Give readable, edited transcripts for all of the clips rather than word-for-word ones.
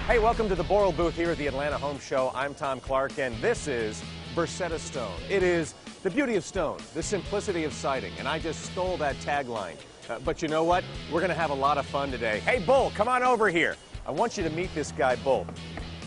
Hey, welcome to the Boral booth here at the Atlanta Home Show. I'm Tom Clark, and this is Versetta Stone. It is the beauty of stone, the simplicity of siding, and I just stole that tagline. But you know what? We're going to have a lot of fun today. Hey, Bull, come on over here. I want you to meet this guy, Bull.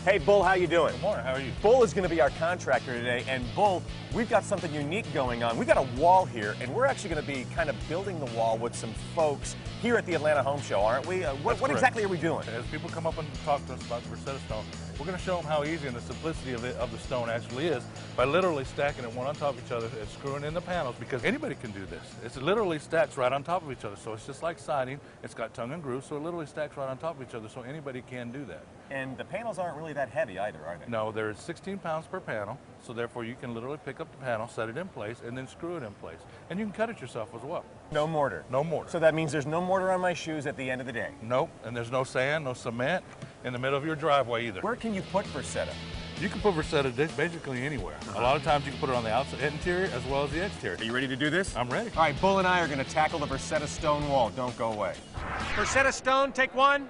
Hey, Bull, how you doing? Good morning, how are you? Bull is going to be our contractor today, and Bull, we've got something unique going on. We've got a wall here, and we're actually going to be kind of building the wall with some folks here at the Atlanta Home Show, aren't we? What exactly are we doing? As people come up and talk to us about the Versetta Stone, we're going to show them how easy and the simplicity of the stone actually is by literally stacking it one on top of each other and screwing in the panels, because anybody can do this. It literally stacks right on top of each other, so it's just like siding. It's got tongue and groove, so it literally stacks right on top of each other, so anybody can do that. And the panels aren't really that heavy either, are they? No, there's 16 pounds per panel, so therefore you can literally pick up the panel, set it in place, and then screw it in place. And you can cut it yourself as well. No mortar? No mortar. So that means there's no mortar on my shoes at the end of the day? Nope, and there's no sand, no cement in the middle of your driveway either. Where can you put Versetta? You can put Versetta basically anywhere. A lot of times you can put it on the outside interior as well as the exterior. Are you ready to do this? I'm ready. All right, Bull and I are going to tackle the Versetta Stone wall. Don't go away. Versetta Stone, take one.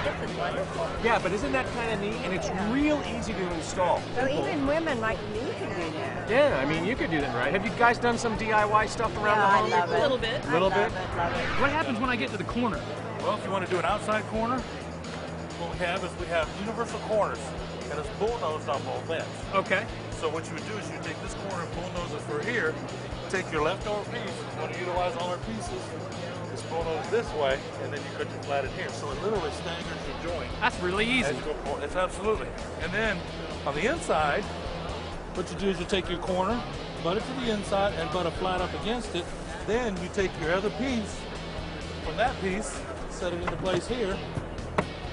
This is wonderful. Yeah, but isn't that kind of neat? And it's real easy to install. So even women like me can do that. Yeah, I mean, you could do that, right? Have you guys done some DIY stuff around the home? I love it. A little bit. Little bit? Love it. What happens when I get to the corner? Well, if you want to do an outside corner, what we have is we have universal corners, and it's bullnosed on both ends. Okay. So what you would do is you take this corner and bullnose it for here, take your leftover piece, if you want to utilize all our pieces, just bullnose this way, and then you cut your flat in here. So it literally staggers your joint. That's really easy. As you go forward. It's absolutely. And then on the inside, what you do is you take your corner, butt it to the inside, and butt it flat up against it. Then you take your other piece from that piece, set it into place here.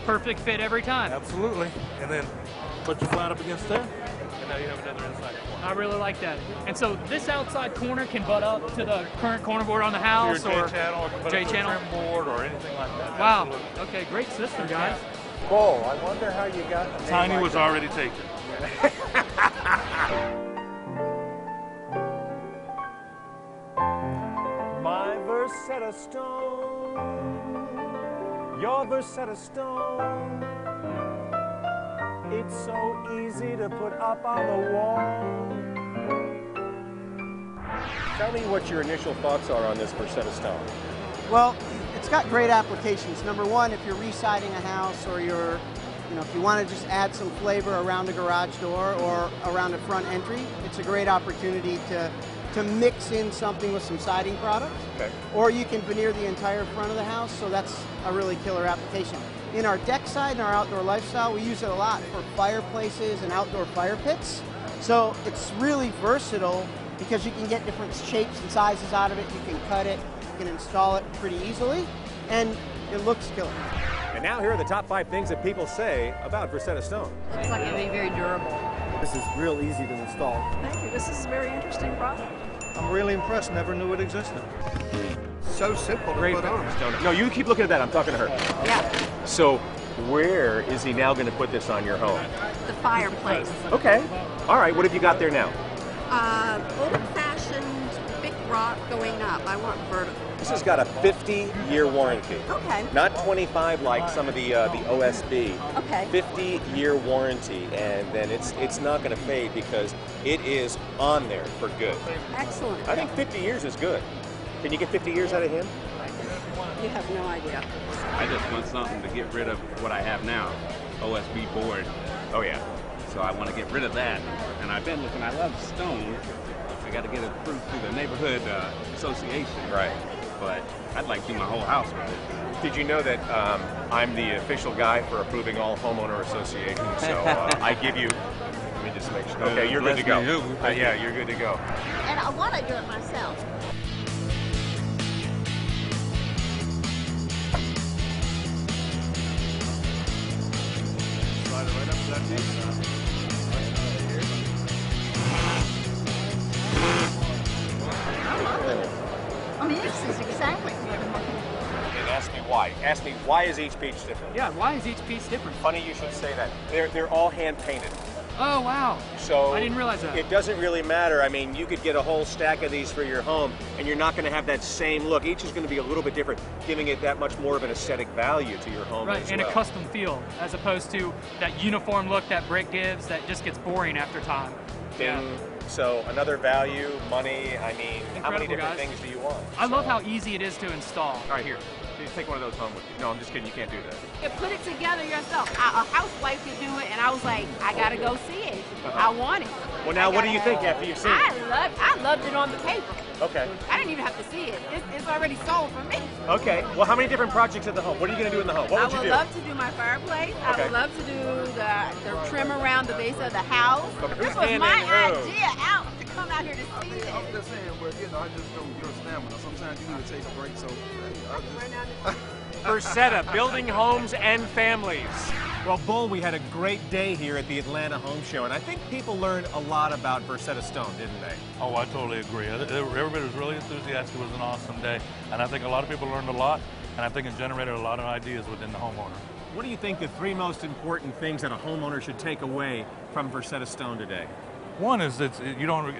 Perfect fit every time. Absolutely. And then put your flat up against there, and now you have another inside corner. I really like that. And so this outside corner can butt up to the current corner board on the house, Your or J-channel, or put it to a J-channel trim board, or anything like that. Wow. Absolutely. Okay, great system, guys. Bull, I wonder how you got the Tiny name was like already taken. My Versetta Stone, your Versetta Stone. It's so easy to put up on the wall. Tell me what your initial thoughts are on this Versetta Stone. Well, it's got great applications. Number one, if you're residing a house, or if you want to just add some flavor around a garage door or around a front entry, it's a great opportunity to mix in something with some siding products. Okay. Or you can veneer the entire front of the house, so that's a really killer application. In our deck side and our outdoor lifestyle, we use it a lot for fireplaces and outdoor fire pits. So it's really versatile because you can get different shapes and sizes out of it. You can cut it, you can install it pretty easily, and it looks killer. And now here are the top 5 things that people say about Versetta Stone. Looks like it'd be very durable. This is real easy to install. Thank you. This is a very interesting product. I'm really impressed. Never knew it existed. So simple to put on. No, you keep looking at that. I'm talking to her. Yeah. So where is he now going to put this on your home? The fireplace. Okay. All right. What have you got there now? Old-fashioned big rock going up. I want vertical. This has got a 50-year warranty. Okay. Not 25 like some of the OSB. Okay. 50-year warranty, and then it's not going to fade because it is on there for good. Excellent. I think 50 years is good. Can you get 50 years out of him? You have no idea. I just want something to get rid of what I have now, OSB board. Oh yeah. So I want to get rid of that. And I've been looking, I love stone. I got to get it approved through the neighborhood association. Right. But I'd like to do my whole house with it. Did you know that I'm the official guy for approving all homeowner associations? So I give you. Let me just make sure. Okay, you're good to go. Yeah, you're good to go. And I want to do it myself. Slide it right up to that piece. I mean, this is exactly what I'm looking for. And ask me why. Ask me why is each piece different? Yeah, why is each piece different? Funny you should say that. They're all hand painted. Oh, wow. So I didn't realize that. It doesn't really matter. I mean, you could get a whole stack of these for your home, and you're not going to have that same look. Each is going to be a little bit different, giving it that much more of an aesthetic value to your home Right, as and well. a custom feel, as opposed to that uniform look that brick gives that just gets boring after time. Ding. So another value, money. I mean, how many Incredible, different guys. things do you want? I love So- how easy it is to install. All right, here. Take one of those home with you. No, I'm just kidding. You can't do that. You put it together yourself. A housewife could do it, and I was like, I gotta go see it. I want it. Well, now, what do you think after you've seen it? I loved it on the paper. Okay. I didn't even have to see it. It's already sold for me. Okay. Well, how many different projects at the home? What are you going to do in the home? What would I you would do? love to do my fireplace. I Okay. would love to do the trim around the base of the house. Okay, This who's was my handing who? idea out to come out here to see it. I'm just saying, but you know, I just know your stamina. Sometimes you need to take a break, so I just. Versetta, building homes and families. Well, Bull, we had a great day here at the Atlanta Home Show, and I think people learned a lot about Versetta Stone, didn't they? Oh, I totally agree. Everybody was really enthusiastic. It was an awesome day. And I think a lot of people learned a lot, and I think it generated a lot of ideas within the homeowner. What do you think the three most important things that a homeowner should take away from Versetta Stone today? One is it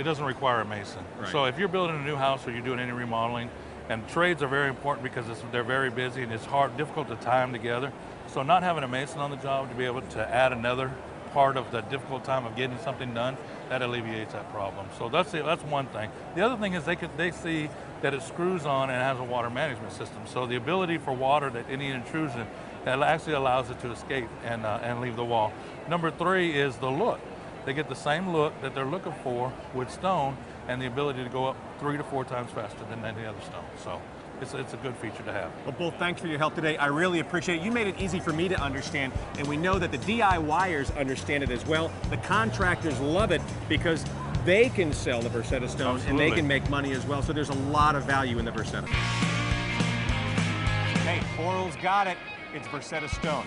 doesn't require a mason. Right. So if you're building a new house or you're doing any remodeling, and trades are very important because they're very busy and it's difficult to tie them together. So not having a mason on the job to be able to add another part of the difficult time of getting something done, that alleviates that problem. So that's one thing. The other thing is they see that it screws on and has a water management system. So the ability for water, that any intrusion, that actually allows it to escape and leave the wall. Number three is the look. They get the same look that they're looking for with stone, and the ability to go up 3 to 4 times faster than any other stone. So it's a good feature to have. Well, Bull, thanks for your help today. I really appreciate it. You made it easy for me to understand, and we know that the DIYers understand it as well. The contractors love it because they can sell the Versetta Stone and they can make money as well. So there's a lot of value in the Versetta. Hey, Oral's got it. It's Versetta Stone.